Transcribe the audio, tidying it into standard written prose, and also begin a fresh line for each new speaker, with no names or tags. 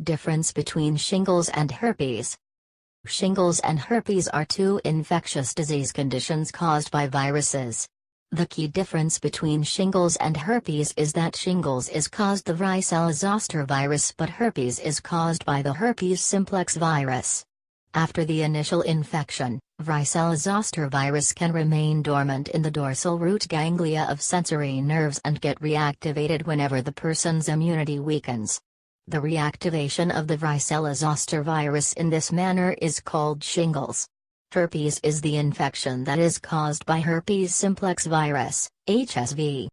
Difference between shingles and herpes. Shingles and herpes are two infectious disease conditions caused by viruses. The key difference between shingles and herpes is that shingles is caused the varicella-zoster virus, but herpes is caused by the herpes simplex virus. After the initial infection, varicella-zoster virus can remain dormant in the dorsal root ganglia of sensory nerves and get reactivated whenever the person's immunity weakens. The reactivation of the varicella-zoster virus in this manner is called shingles. Herpes is the infection that is caused by herpes simplex virus, HSV.